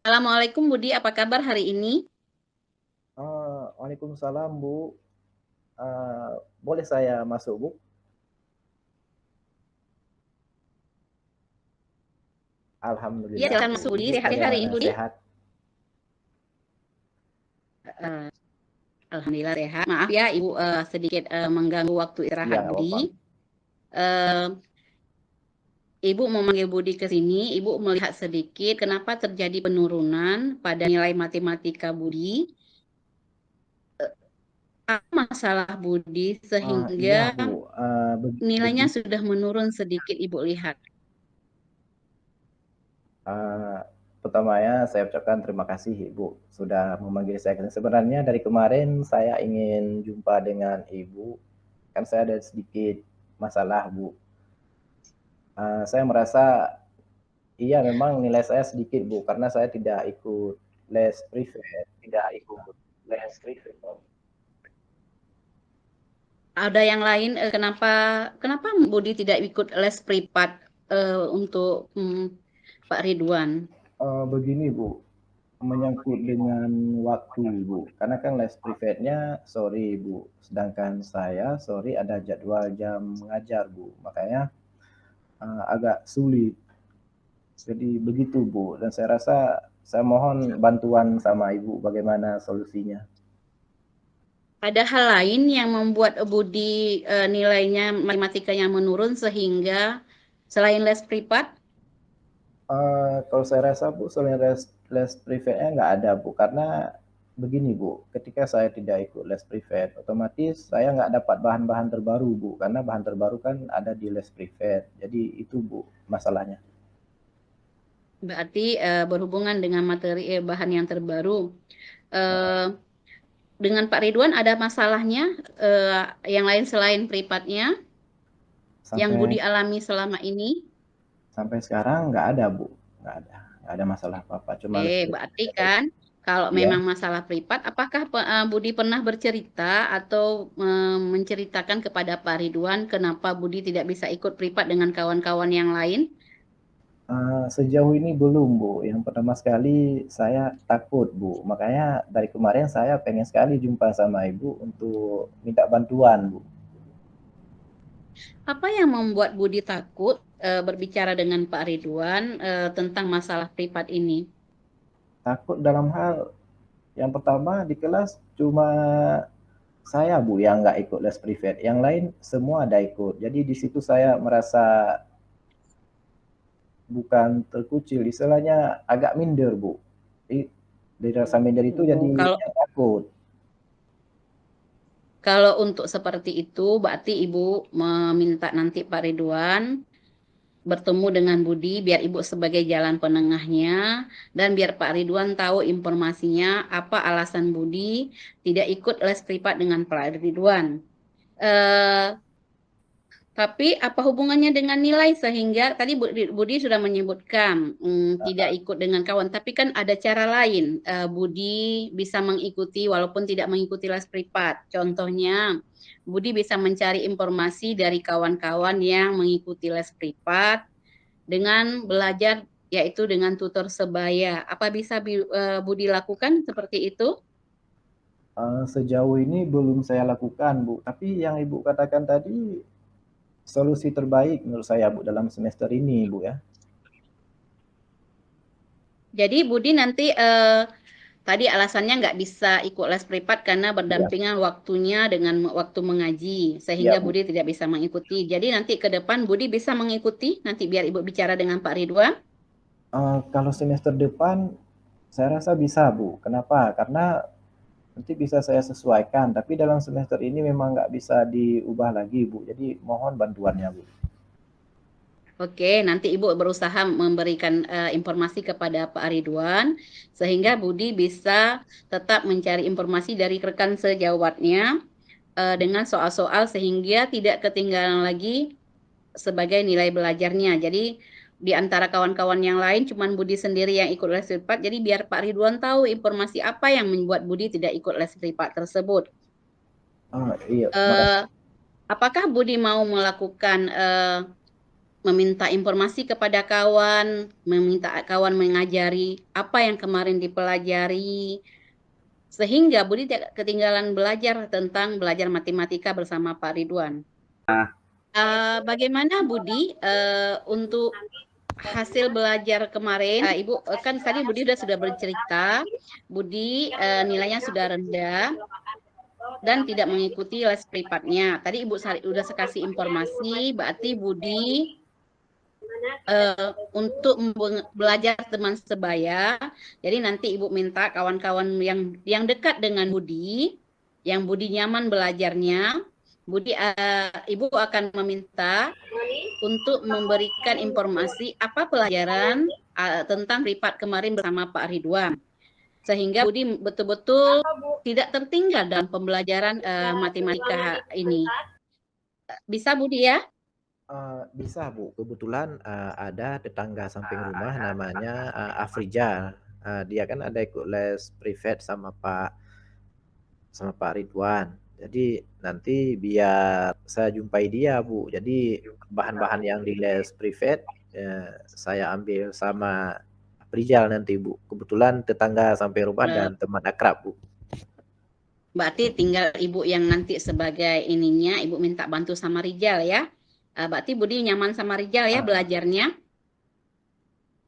Assalamualaikum Budi, apa kabar hari ini? Waalaikumsalam Bu. Boleh saya masuk Bu? Iya, Alhamdulillah silakan Bu. masuk Budi. Ibu Sehat hari ini pada Budi? sehat? Eh, Alhamdulillah sehat. Maaf ya Ibu sedikit mengganggu waktu Iya, istirahat nggak Budi. apa-apa. Eh, Ibu memanggil Budi ke sini, Ibu melihat sedikit kenapa terjadi penurunan pada nilai matematika Budi. Apa masalah Budi Iya sehingga Bu. nilainya sudah menurun sedikit Ibu lihat? Uh, Pertamanya saya ucapkan terima kasih Ibu sudah memanggil saya. Sebenarnya dari kemarin saya ingin jumpa dengan Ibu. Kan saya ada sedikit masalah Bu. Saya merasa iya memang nilai saya sedikit Bu karena saya tidak ikut les privat. Ada yang lain kenapa Budi tidak ikut les privat untuk Pak Ridwan? Begini Bu, menyangkut dengan waktu Bu, karena kan les privatnya sore Bu, sedangkan saya sore ada jadwal jam mengajar Bu, makanya agak sulit. Jadi begitu Bu, dan saya rasa saya mohon bantuan sama Ibu bagaimana solusinya. Ada hal lain yang membuat Budi nilainya matematikanya menurun sehingga selain les privat? Kalau saya rasa Bu, selain les privatnya nggak ada Bu, karena begini Bu, ketika saya tidak ikut les privat, otomatis saya nggak dapat bahan-bahan terbaru Bu, karena bahan terbaru kan ada di les privat. Jadi itu Bu masalahnya. Berarti berhubungan dengan materi bahan yang terbaru. Eh, dengan Pak Ridwan ada masalahnya yang lain selain privatnya yang Sampai Budi alami selama ini? sampai sekarang nggak ada Bu, nggak ada masalah apa-apa, cuma les privat Berarti saja. kan kalau Ya. memang masalah privat, apakah Budi pernah bercerita atau menceritakan kepada Pak Ridwan kenapa Budi tidak bisa ikut privat dengan kawan-kawan yang lain? Sejauh ini belum Bu. Yang pertama sekali saya takut Bu. Makanya dari kemarin saya pengen sekali jumpa sama Ibu untuk minta bantuan Bu. Apa yang membuat Budi takut berbicara dengan Pak Ridwan tentang masalah privat ini? Takut dalam hal yang pertama di kelas cuma saya Bu yang nggak ikut les privat, yang lain semua ada ikut. Jadi di situ saya merasa bukan terkucil, istilahnya agak minder Bu. Jadi dari rasa minder itu jadi Oh, kalau takut. kalau untuk seperti itu, berarti Ibu meminta nanti Pak Ridwan bertemu dengan Budi biar Ibu sebagai jalan penengahnya dan biar Pak Ridwan tahu informasinya apa alasan Budi tidak ikut les privat dengan Pak Ridwan. Eh, tapi apa hubungannya dengan nilai sehingga tadi Budi sudah menyebutkan tidak ikut dengan kawan, tapi kan ada cara lain Budi bisa mengikuti walaupun tidak mengikuti les privat. Contohnya Budi bisa mencari informasi dari kawan-kawan yang mengikuti les privat dengan belajar yaitu dengan tutor sebaya. Apa bisa Budi lakukan seperti itu? Sejauh ini belum saya lakukan Bu, tapi yang Ibu katakan tadi solusi terbaik menurut saya Bu dalam semester ini Bu ya. Jadi Budi nanti tadi alasannya nggak bisa ikut les privat karena Iya, berdampingan waktunya dengan waktu mengaji, iya sehingga Bu. Budi tidak bisa mengikuti. Jadi nanti ke depan Budi bisa mengikuti, nanti biar Ibu bicara dengan Pak Ridwan. Kalau semester depan saya rasa bisa Bu. Kenapa? Karena nanti bisa saya sesuaikan, tapi dalam semester ini memang nggak bisa diubah lagi Bu. Jadi mohon bantuannya Bu. Oke, nanti Ibu berusaha memberikan informasi kepada Pak Ridwan, sehingga Budi bisa tetap mencari informasi dari rekan sejawatnya dengan soal-soal sehingga tidak ketinggalan lagi sebagai nilai belajarnya. Jadi di antara kawan-kawan yang lain cuman Budi sendiri yang ikut les privat. Jadi biar Pak Ridwan tahu informasi apa yang membuat Budi tidak ikut les privat tersebut. Iya, Eh, makasih. apakah Budi mau melakukan meminta informasi kepada kawan, meminta kawan mengajari apa yang kemarin dipelajari, sehingga Budi tidak ketinggalan belajar tentang belajar matematika bersama Pak Ridwan. Bagaimana Budi untuk hasil belajar kemarin? Ibu kan tadi Budi sudah bercerita, Budi nilainya sudah rendah dan tidak mengikuti les privatnya. Tadi Ibu sudah kasih informasi, berarti Budi untuk belajar teman sebaya. Jadi nanti Ibu minta kawan-kawan yang dekat dengan Budi, yang Budi nyaman belajarnya, Ibu akan meminta untuk memberikan informasi apa pelajaran tentang privat kemarin bersama Pak Ridwan. Sehingga Budi betul-betul tidak tertinggal dalam pembelajaran matematika ini. Bisa Budi ya? Bisa Bu, kebetulan ada tetangga samping rumah namanya Afrizal. Dia kan ada ikut les privat sama Pak Ridwan. Jadi nanti biar saya jumpai dia Bu. Jadi bahan-bahan yang di les privat saya ambil sama Afrizal nanti Bu. Kebetulan tetangga samping rumah dan teman akrab Bu. Berarti tinggal Ibu yang nanti sebagai ininya, Ibu minta bantu sama Rijal ya. Berarti Budi nyaman sama Rijal ya belajarnya.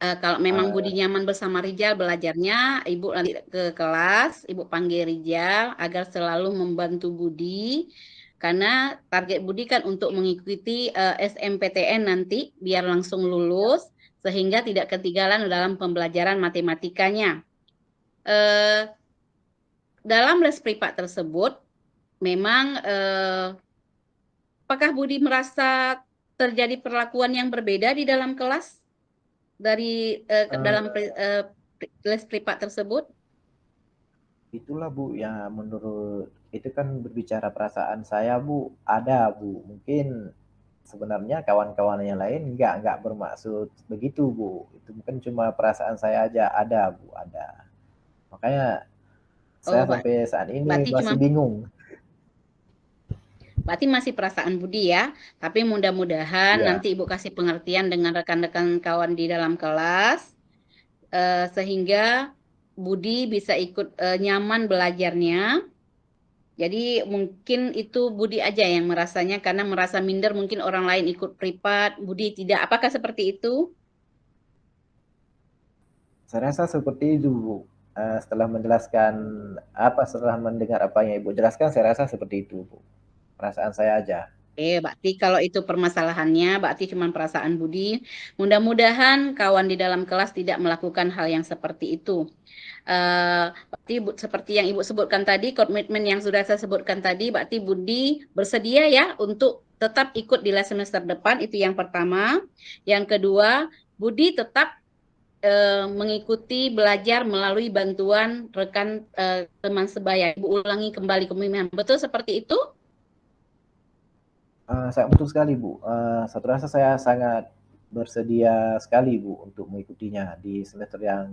Kalau memang Budi nyaman bersama Rijal belajarnya, Ibu nanti ke kelas, Ibu panggil Rijal agar selalu membantu Budi. Karena target Budi kan untuk mengikuti SMPTN nanti, biar langsung lulus, sehingga tidak ketinggalan dalam pembelajaran matematikanya. Dalam les privat tersebut, memang apakah Budi merasa terjadi perlakuan yang berbeda di dalam kelas dari dalam les privat tersebut? Itulah Bu, ya menurut itu kan berbicara perasaan saya Bu, ada Bu. Mungkin sebenarnya kawan-kawan yang lain nggak bermaksud begitu Bu. Itu mungkin cuma perasaan saya aja, ada Bu, ada. Makanya saya sampai saat ini masih bingung. Berarti masih perasaan Budi ya, tapi mudah-mudahan nanti Ibu kasih pengertian dengan rekan-rekan kawan di dalam kelas, sehingga Budi bisa ikut nyaman belajarnya. Jadi mungkin itu Budi aja yang merasanya, karena merasa minder mungkin orang lain ikut privat, Budi tidak. Apakah seperti itu? Saya rasa seperti itu Bu. Setelah mendengar apa yang Ibu jelaskan, saya rasa seperti itu Bu. Perasaan saya aja. Berarti kalau itu permasalahannya, berarti cuma perasaan Budi. Mudah-mudahan kawan di dalam kelas tidak melakukan hal yang seperti itu. Berarti seperti yang Ibu sebutkan tadi, komitmen yang sudah saya sebutkan tadi, berarti Budi bersedia ya untuk tetap ikut di les semester depan, itu yang pertama. Yang kedua, Budi tetap mengikuti belajar melalui bantuan rekan teman sebaya. Ibu ulangi kembali kemungkinan. Betul seperti itu? Saya betul sekali Bu. Satu rasa saya sangat bersedia sekali Bu untuk mengikutinya di semester yang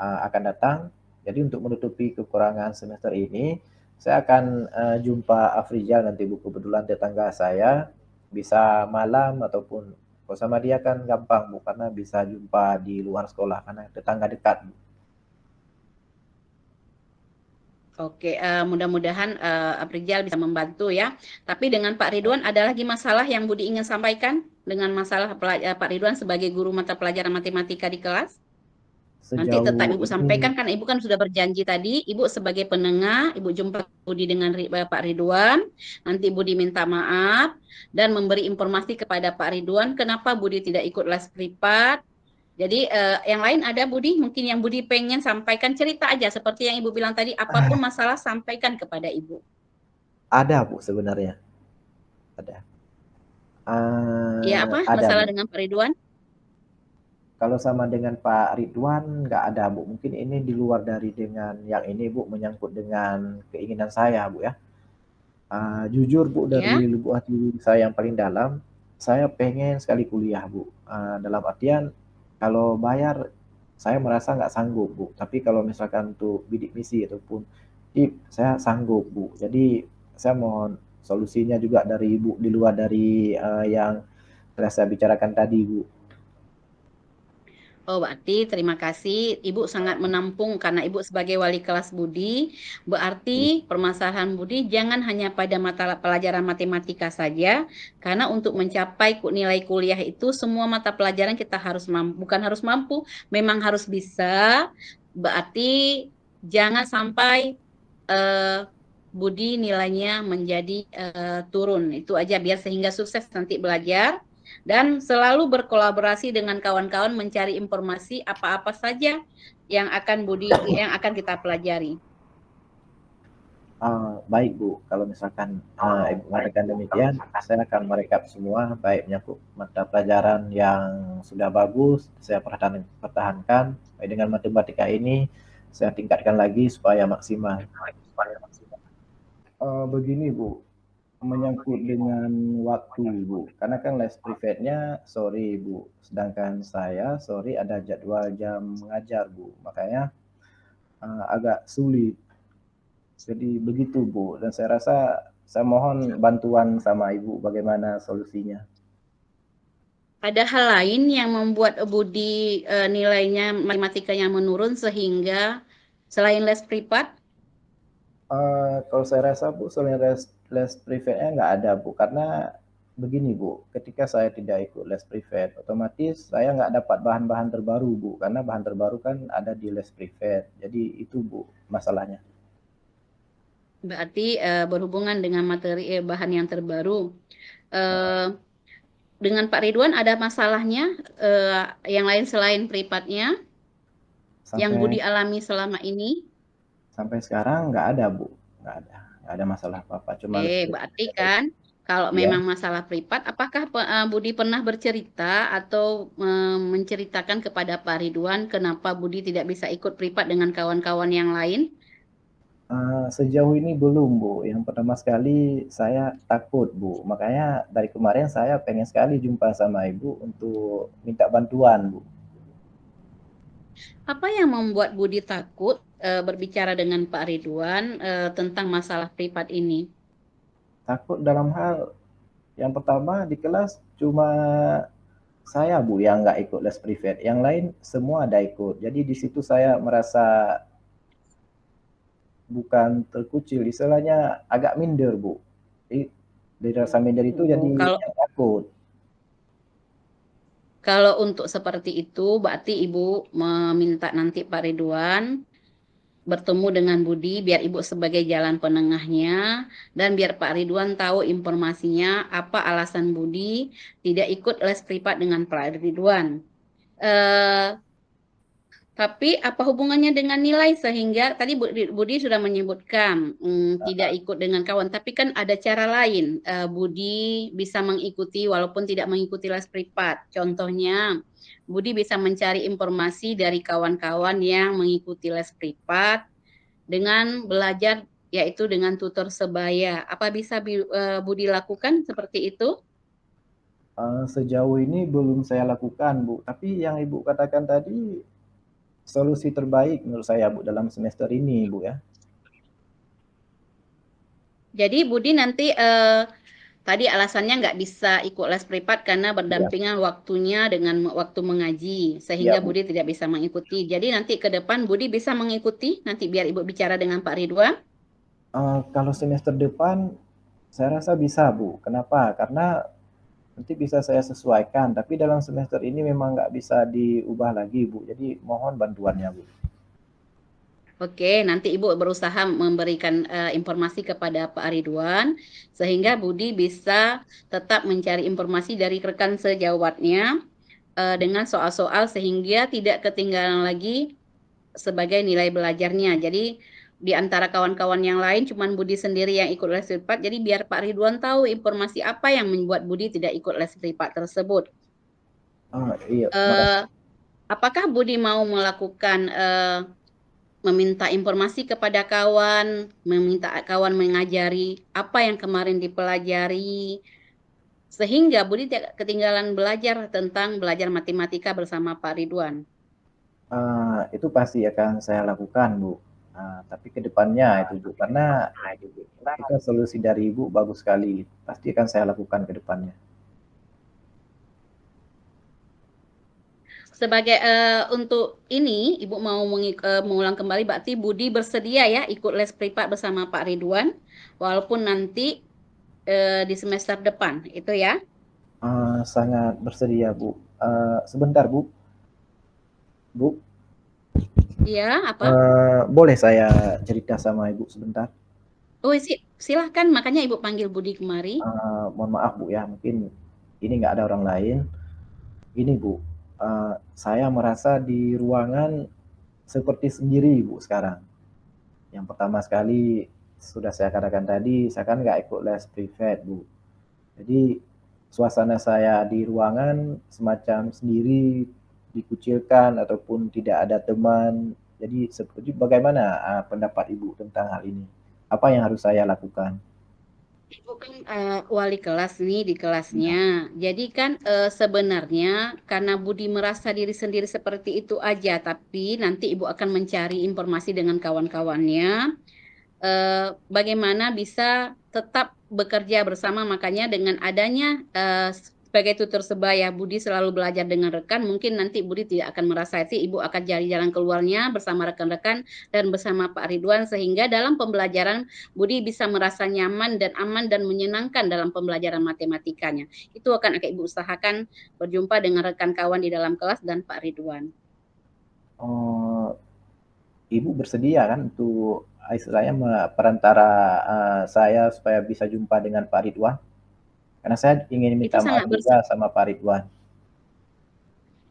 akan datang. Jadi untuk menutupi kekurangan semester ini, saya akan jumpa Afrizal nanti Bu. Kebetulan tetangga saya, bisa malam ataupun kalau sama dia kan gampang Bu, karena bisa jumpa di luar sekolah karena tetangga dekat Bu. Oke, mudah-mudahan Afrizal bisa membantu ya. Tapi dengan Pak Ridwan, ada lagi masalah yang Budi ingin sampaikan dengan masalah Pak Ridwan sebagai guru mata pelajaran matematika di kelas? Nanti tetap Ibu sampaikan, kan Ibu kan sudah berjanji tadi, Ibu sebagai penengah, Ibu jumpa Budi dengan Pak Ridwan, nanti Budi minta maaf dan memberi informasi kepada Pak Ridwan kenapa Budi tidak ikut les privat. Jadi yang lain ada Budi, mungkin yang Budi pengen sampaikan, cerita aja seperti yang Ibu bilang tadi, apapun masalah sampaikan kepada Ibu. Ada Bu sebenarnya. Ada. Ya apa masalah dengan Pak Ridwan? Kalau sama dengan Pak Ridwan nggak ada Bu. Mungkin ini di luar dari dengan yang ini Bu, menyangkut dengan keinginan saya Bu ya. Jujur Bu, dari lubuk hati saya yang paling dalam, saya pengen sekali kuliah Bu. Dalam artian kalau bayar saya merasa nggak sanggup Bu. Tapi kalau misalkan untuk bidik misi ataupun tip, saya sanggup Bu. Jadi saya mohon solusinya juga dari Ibu di luar dari yang telah saya bicarakan tadi, Bu. Oh, berarti terima kasih. Ibu sangat menampung karena Ibu sebagai wali kelas Budi. Berarti permasalahan Budi jangan hanya pada mata pelajaran matematika saja, karena untuk mencapai nilai kuliah itu semua mata pelajaran kita harus mampu, bukan harus mampu, memang harus bisa. Berarti jangan sampai Budi nilainya menjadi turun. Itu aja biar sehingga sukses nanti belajar dan selalu berkolaborasi dengan kawan-kawan mencari informasi apa-apa saja yang akan kita pelajari. Baik Bu, kalau misalkan Ibu mengatakan demikian, saya akan merekap semua, baik menyangkut mata pelajaran yang sudah bagus, saya pertahankan, baik dengan matematika ini, saya tingkatkan lagi supaya maksimal. Begini Bu, menyangkut dengan waktu Bu, karena kan les privatnya sore Bu, sedangkan saya sore ada jadwal jam mengajar Bu, makanya agak sulit. Jadi begitu Bu, dan saya rasa saya mohon bantuan sama Ibu bagaimana solusinya. Ada hal lain yang membuat Budi nilainya matematikanya menurun sehingga selain les privat. Kalau saya rasa Bu, selain les privatnya nggak ada Bu, karena begini Bu, ketika saya tidak ikut les privat, otomatis saya nggak dapat bahan-bahan terbaru Bu, karena bahan terbaru kan ada di les privat. Jadi itu Bu masalahnya. Berarti berhubungan dengan materi bahan yang terbaru. Eh, dengan Pak Ridwan ada masalahnya yang lain selain privatnya yang Sampai Budi alami selama ini? sampai sekarang nggak ada Bu, nggak ada masalah apa-apa, cuma les privat Berarti saja. kan kalau Iya. memang masalah privat, apakah Budi pernah bercerita atau menceritakan kepada Pak Ridwan kenapa Budi tidak bisa ikut privat dengan kawan-kawan yang lain? Sejauh ini belum Bu, yang pertama sekali saya takut Bu, makanya dari kemarin saya pengen sekali jumpa sama Ibu untuk minta bantuan Bu. Apa yang membuat Budi takut berbicara dengan Pak Ridwan tentang masalah privat ini? Takut dalam hal yang pertama di kelas cuma saya Bu yang nggak ikut les privat, yang lain semua ada ikut. Jadi di situ saya merasa bukan terkucil, istilahnya agak minder Bu. Jadi dari rasa minder itu jadi Oh, kalau takut. kalau untuk seperti itu, berarti Ibu meminta nanti Pak Ridwan bertemu dengan Budi biar Ibu sebagai jalan penengahnya dan biar Pak Ridwan tahu informasinya apa alasan Budi tidak ikut les privat dengan Pak Ridwan. Eh, tapi apa hubungannya dengan nilai sehingga tadi Budi sudah menyebutkan tidak ikut dengan kawan, tapi kan ada cara lain Budi bisa mengikuti walaupun tidak mengikuti les privat. Contohnya, Budi bisa mencari informasi dari kawan-kawan yang mengikuti les privat dengan belajar yaitu dengan tutor sebaya. Apa bisa Budi lakukan seperti itu? Sejauh ini belum saya lakukan Bu, tapi yang Ibu katakan tadi solusi terbaik menurut saya Bu dalam semester ini Bu ya. Jadi Budi nanti tadi alasannya nggak bisa ikut les privat karena Iya, berdampingan waktunya dengan waktu mengaji, iya sehingga Bu. Budi tidak bisa mengikuti. Jadi nanti ke depan Budi bisa mengikuti, nanti biar Ibu bicara dengan Pak Ridwan. Kalau semester depan saya rasa bisa Bu. Kenapa? Karena nanti bisa saya sesuaikan, tapi dalam semester ini memang nggak bisa diubah lagi Bu. Jadi mohon bantuannya Bu. Oke, nanti Ibu berusaha memberikan informasi kepada Pak Ridwan, sehingga Budi bisa tetap mencari informasi dari rekan sejawatnya dengan soal-soal sehingga tidak ketinggalan lagi sebagai nilai belajarnya. Jadi di antara kawan-kawan yang lain cuman Budi sendiri yang ikut les privat. Jadi biar Pak Ridwan tahu informasi apa yang membuat Budi tidak ikut les privat tersebut. Iya, makasih. Eh, apakah Budi mau melakukan meminta informasi kepada kawan, meminta kawan mengajari apa yang kemarin dipelajari, sehingga Budi tidak ketinggalan belajar tentang belajar matematika bersama Pak Ridwan. Itu pasti akan saya lakukan Bu. Tapi ke depannya itu Bu, karena kita solusi dari Ibu bagus sekali. Pasti akan saya lakukan ke depannya. sebagai untuk ini Ibu mau mengulang kembali, berarti Budi bersedia ya ikut les privat bersama Pak Ridwan walaupun nanti di semester depan itu ya. Sangat bersedia, Bu. Sebentar, Bu. Bu, Iya, apa? boleh saya cerita sama Ibu sebentar? Oh, silahkan, makanya Ibu panggil Budi kemari. Mohon maaf, Bu ya, mungkin ini nggak ada orang lain. Ini, Bu, saya merasa di ruangan seperti sendiri, Bu, sekarang. Yang pertama sekali, sudah saya katakan tadi, saya kan nggak ikut les privat, Bu. Jadi, suasana saya di ruangan semacam sendiri, dikucilkan ataupun tidak ada teman. Jadi seperti bagaimana pendapat Ibu tentang hal ini? Apa yang harus saya lakukan? Ibu kan wali kelas nih di kelasnya. Jadi kan sebenarnya karena Budi merasa diri sendiri seperti itu aja, tapi nanti Ibu akan mencari informasi dengan kawan-kawannya bagaimana bisa tetap bekerja bersama. Makanya dengan adanya sebagai tutor sebaya Budi selalu belajar dengan rekan, mungkin nanti Budi tidak akan merasa itu, Ibu akan cari jalan keluarnya bersama rekan-rekan dan bersama Pak Ridwan, sehingga dalam pembelajaran Budi bisa merasa nyaman dan aman dan menyenangkan dalam pembelajaran matematikanya. Itu akan Ibu usahakan berjumpa dengan rekan kawan di dalam kelas dan Pak Ridwan. Oh, Ibu bersedia kan untuk istilahnya perantara saya supaya bisa jumpa dengan Pak Ridwan? Karena saya ingin Itu minta maaf sangat juga sama Pak Ridwan.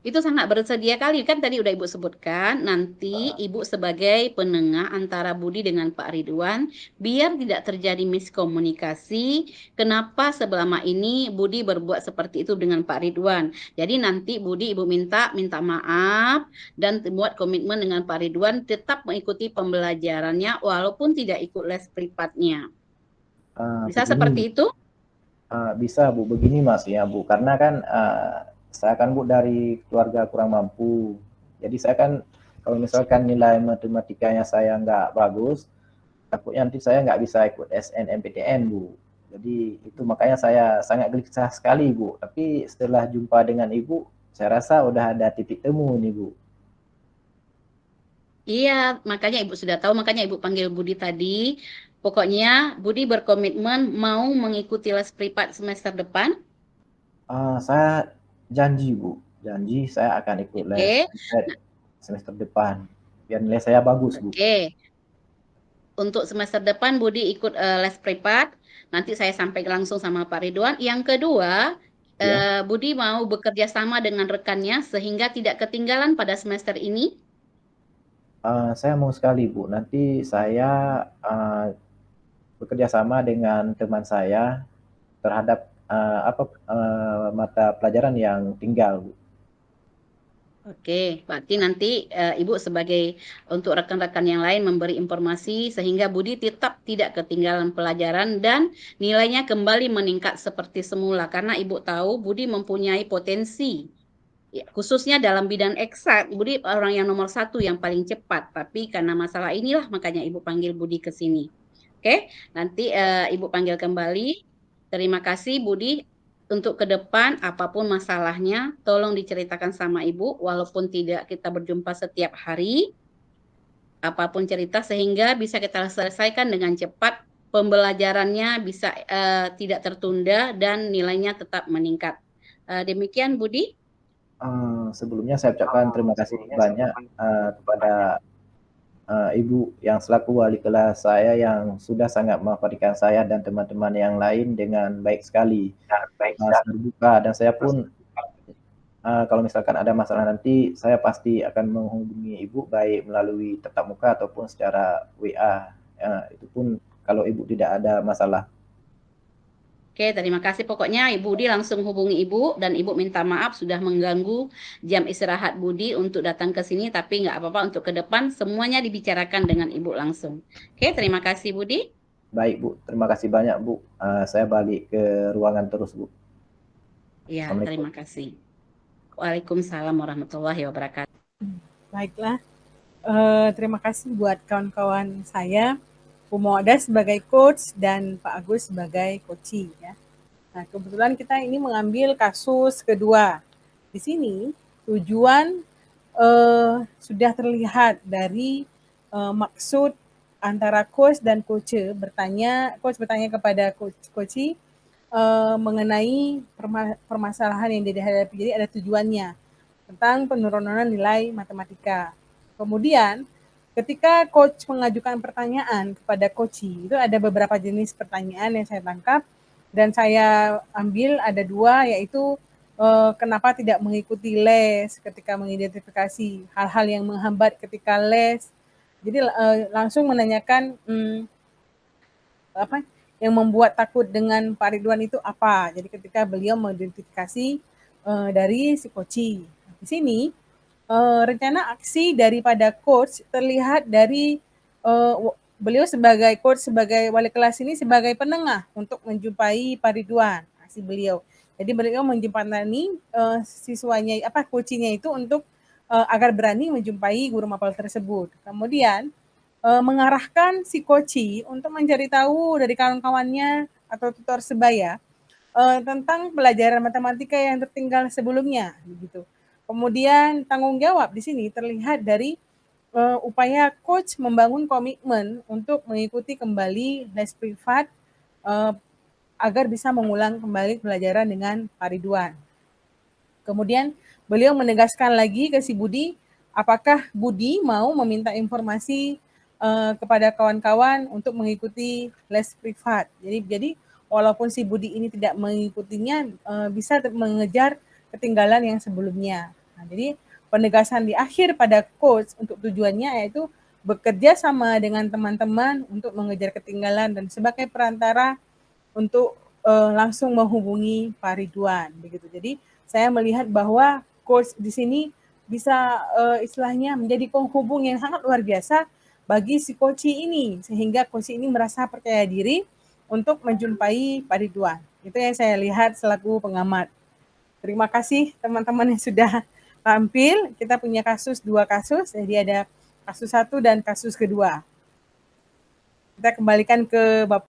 Itu sangat bersedia kali, kan tadi udah Ibu sebutkan, nanti Ibu sebagai penengah antara Budi dengan Pak Ridwan, biar tidak terjadi miskomunikasi, kenapa selama ini Budi berbuat seperti itu dengan Pak Ridwan. Jadi nanti Budi Ibu minta maaf, dan buat komitmen dengan Pak Ridwan, tetap mengikuti pembelajarannya, walaupun tidak ikut les privatnya. Bisa Begini, seperti itu? bisa Bu, begini Mas ya Bu, karena kan saya kan Bu dari keluarga kurang mampu, jadi saya kan kalau misalkan nilai matematikanya saya nggak bagus, takutnya nanti saya nggak bisa ikut SNMPTN Bu. Jadi itu makanya saya sangat gelisah sekali Bu. Tapi setelah jumpa dengan Ibu, saya rasa udah ada titik temu nih Bu. Iya, makanya Ibu sudah tahu, makanya Ibu panggil Budi tadi. Pokoknya Budi berkomitmen mau mengikuti les privat semester depan. Saya janji Bu, janji saya akan ikut les Oke, privat semester depan. Biar nilai saya bagus Bu. oke. Untuk semester depan Budi ikut les privat. Nanti saya sampaikan langsung sama Pak Ridwan. Yang kedua, Ya. Budi mau bekerja sama dengan rekannya sehingga tidak ketinggalan pada semester ini. Saya mau sekali Bu, nanti saya bekerja sama dengan teman saya terhadap mata pelajaran yang tinggal Bu. Oke, berarti nanti Ibu sebagai untuk rekan-rekan yang lain memberi informasi sehingga Budi tetap tidak ketinggalan pelajaran dan nilainya kembali meningkat seperti semula karena Ibu tahu Budi mempunyai potensi. Ya, khususnya dalam bidang eksak, Budi orang yang nomor satu yang paling cepat. Tapi karena masalah inilah makanya Ibu panggil Budi ke sini. Oke, nanti Ibu panggil kembali. Terima kasih Budi. Untuk ke depan, apapun masalahnya, tolong diceritakan sama Ibu, walaupun tidak kita berjumpa setiap hari, apapun cerita, sehingga bisa kita selesaikan dengan cepat, pembelajarannya bisa tidak tertunda, dan nilainya tetap meningkat. Demikian Budi. Sebelumnya saya ucapkan terima kasih banyak kepada Ibu yang selaku wali kelas saya yang sudah sangat memperhatikan saya dan teman-teman yang lain dengan baik sekali. Terbuka dan saya pun kalau misalkan ada masalah nanti saya pasti akan menghubungi Ibu baik melalui tatap muka ataupun secara WA. Itu pun kalau Ibu tidak ada masalah. Oke, terima kasih. Pokoknya Ibu Budi langsung hubungi Ibu dan Ibu minta maaf sudah mengganggu jam istirahat Budi untuk datang ke sini, tapi nggak apa-apa untuk ke depan semuanya dibicarakan dengan Ibu langsung. Oke, terima kasih Budi. Baik Bu, terima kasih banyak Bu. Saya balik ke ruangan terus Bu. Ya, Assalamualaikum. terima kasih. Waalaikumsalam warahmatullahi wabarakatuh. Baiklah, terima kasih buat kawan-kawan saya, Bu Moda sebagai coach dan Pak Agus sebagai coaching ya. Nah, kebetulan kita ini mengambil kasus kedua. Di sini tujuan sudah terlihat dari maksud antara coach dan coach bertanya kepada coach mengenai permasalahan yang dihadapi. Jadi ada tujuannya tentang penurunan nilai matematika. Kemudian ketika coach mengajukan pertanyaan kepada coachee, itu ada beberapa jenis pertanyaan yang saya tangkap dan saya ambil ada 2, yaitu kenapa tidak mengikuti les ketika mengidentifikasi hal-hal yang menghambat ketika les. Jadi langsung menanyakan apa yang membuat takut dengan Pak Ridwan itu apa. Jadi ketika beliau mengidentifikasi dari si coachee. Di sini rencana aksi daripada coach terlihat dari beliau sebagai coach, sebagai wali kelas ini sebagai penengah untuk menjumpai Pak Ridwan, aksi beliau. Jadi beliau menjembatani siswanya, coachnya itu untuk agar berani menjumpai guru mapel tersebut. Kemudian mengarahkan si coachee untuk mencari tahu dari kawan-kawannya atau tutor sebaya tentang pelajaran matematika yang tertinggal sebelumnya, begitu. Kemudian tanggung jawab di sini terlihat dari upaya coach membangun komitmen untuk mengikuti kembali les privat agar bisa mengulang kembali pelajaran dengan Pak Ridwan. Kemudian beliau menegaskan lagi ke si Budi, apakah Budi mau meminta informasi kepada kawan-kawan untuk mengikuti les privat. Jadi walaupun si Budi ini tidak mengikutinya, bisa mengejar ketinggalan yang sebelumnya. Nah, jadi penegasan di akhir pada coach untuk tujuannya yaitu bekerja sama dengan teman-teman untuk mengejar ketinggalan dan sebagai perantara untuk langsung menghubungi Pak Ridwan, begitu. Jadi saya melihat bahwa coach di sini bisa istilahnya menjadi penghubung yang sangat luar biasa bagi si coachee ini, sehingga coachee ini merasa percaya diri untuk menjumpai Pak Ridwan. Itu yang saya lihat selaku pengamat. Terima kasih teman-teman yang sudah tampil. Kita punya 2 kasus, jadi ada kasus 1 dan kasus kedua. Kita kembalikan ke Bapak.